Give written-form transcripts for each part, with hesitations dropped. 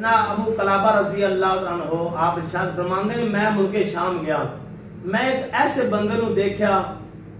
نا ابو قلابہ رضی اللہ عنہ آپ ارشاد فرماندے نے میں ملک شام گیا، میں ایک ایسے بندے نو دیکھا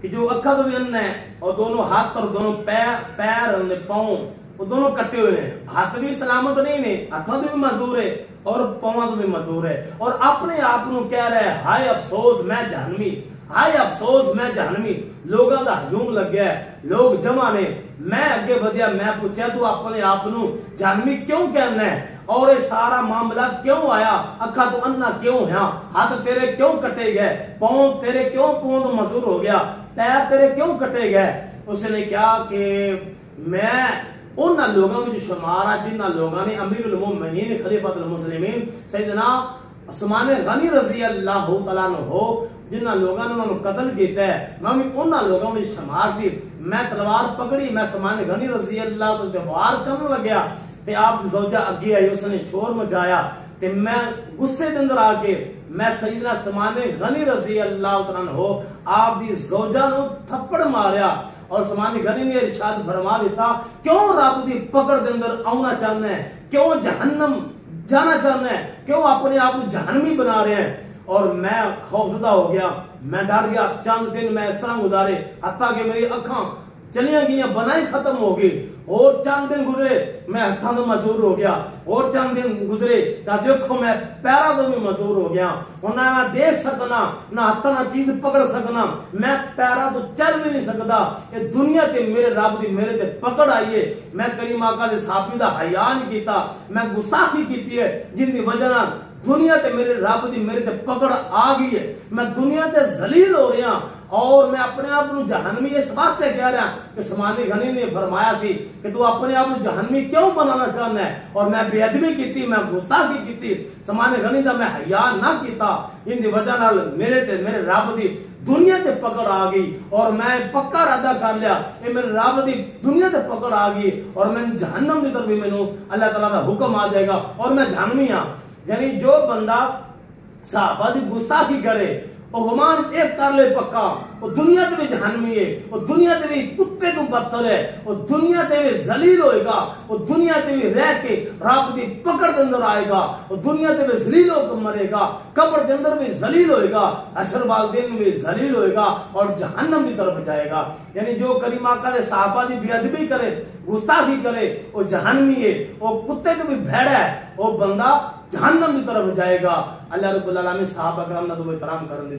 کہ جو اکھا تو بھی اننا ہے اور دونوں ہاتھ اور دونوں پیر اور پاؤں وہ دونوں کٹے ہوئے ہیں، ہاتھ بھی سلامت نہیں نے، ہاتھوں تو بھی مزور ہے اور پاؤں تو بھی مزور ہے، اور اپنے آپ نو کہہ رہے ہیں ہائے افسوس میں جہنمی، ہائے افسوس میں جہنمی۔ لوگاں دا ہجوم لگ گیا ہے، لوگ جمع نے، میں اگے بدیا، میں پوچھا تو اپنے آپ نو جہنمی کیوں کہنا ہے اور یہ سارا معاملہ کیوں آیا؟ اکھا تو اننا کیوں ہے؟ ہاتھ تیرے کیوں کٹے گئے؟ پاؤں تیرے کیوں پاؤں تو مزور ہو گیا؟ پیر تیرے کیوں کٹے گئے؟ اس نے کہا کہ میں ان لوگوں میں شمارا جنہ لوگوں نے امیر المومنین خلیفۃ المسلمین سیدنا عثمان غنی رضی اللہ تعالیٰ عنہ ہو جنہ لوگوں نے انہوں قتل کیتا ہے، میں بھی ان لوگوں میں شمار سی۔ میں تلوار پکڑی، میں عثمان غنی رضی اللہ تعالیٰ عنہ وار کرنے لگیا تے آپ زوجہ اگے آئی، اس نے شور مچایا تے میں غصے دے اندر آ کے میں سیدنا عثمان غنی رضی اللہ تعالیٰ عنہ آپ دی زوجہ نو تھپڑ ماریا، اور عثمان غنی نے ارشاد فرما دیتا کیوں رب دی پکڑ دے اندر آنا چاہنا ہے، کیوں جہنم جانا چاہنا ہے، کیوں اپنے آپ کو جہنمی بنا رہے ہیں؟ اور میں خوفزدہ ہو گیا، میں ڈر گیا، چند دن میں اس طرح گزارے حتیٰ کہ میری اکھاں چلیاں گئیاں، بنائی ختم ہو گئی، اور چند دن گزرے میں ہتھاں تو مزور ہو گیا، اور چند دن گزرے تا دیکھو میں پیرا تو بھی مزور ہو گیا، اور نہ میں دیکھ سکنا، نہ ہتھاں نہ چیز پکڑ سکنا، میں پیرا تو چل بھی نہیں سکتا۔ یہ دنیا تے میرے رب دی میرے تے پکڑ آئیے، میں کریم آقا دے صحابی دا حیا نہیں کیتا، میں گستاخی کیتی ہے جن دی وجہ نال دنیا تے میرے رب دی میرے تے پکڑ آ گئی ہے، میں دنیا تے ذلیل ہو رہا، اور میں اپنے آپ کو جہنمی اس واسطے کہہ رہا کہ عثمان غنی نے فرمایا سی کہ تو اپنے آپ کو جہنمی کیوں بنانا چاہنا ہے، اور میں بے ادبی کیتی، میں گستاخی کیتی، عثمان غنی دا میں حیا نہ کیتا، ان دی وجہ نال میرے تے میرے رب دی دنیا تے پکڑ آ گئی، اور میں پکا ارادہ کر لیا کہ میرے رب دی دنیا تے پکڑ آ گئی اور میں جہنم دی طرف بھی میں اللہ تعالیٰ دا حکم آ جائے گا اور میں جہنمی ہاں۔ یعنی جو بندہ صحابہ دی گستاخی کرے وہ گمان ایک کر لے پکا، وہ دنیا تے بھی جہنمی ہے، وہ دنیا تے بھی کتے تو بدتر ہے، وہ دنیا تے بھی ذلیل ہوئے گا، وہ دنیا تے بھی رہ کے رب دی پکڑ کے اندر آئے گا، وہ دنیا تے بھی ذلیل ہو کے مرے گا، قبر کے اندر بھی ذلیل ہوئے گا، حشر والدین میں بھی ذلیل ہوئے گا اور جہنم کی طرف جائے گا۔ یعنی جو کریم آقا دے صحابہ دی بے ادبی کرے، گستاخی کرے، وہ جہنمی ہے، وہ کتے تو بھی بھیڑا ہے، وہ بندہ جہنم کی طرف جائے گا۔ اللہ رب العالمین صحابہ کرام نہ تو احترام کرن دے۔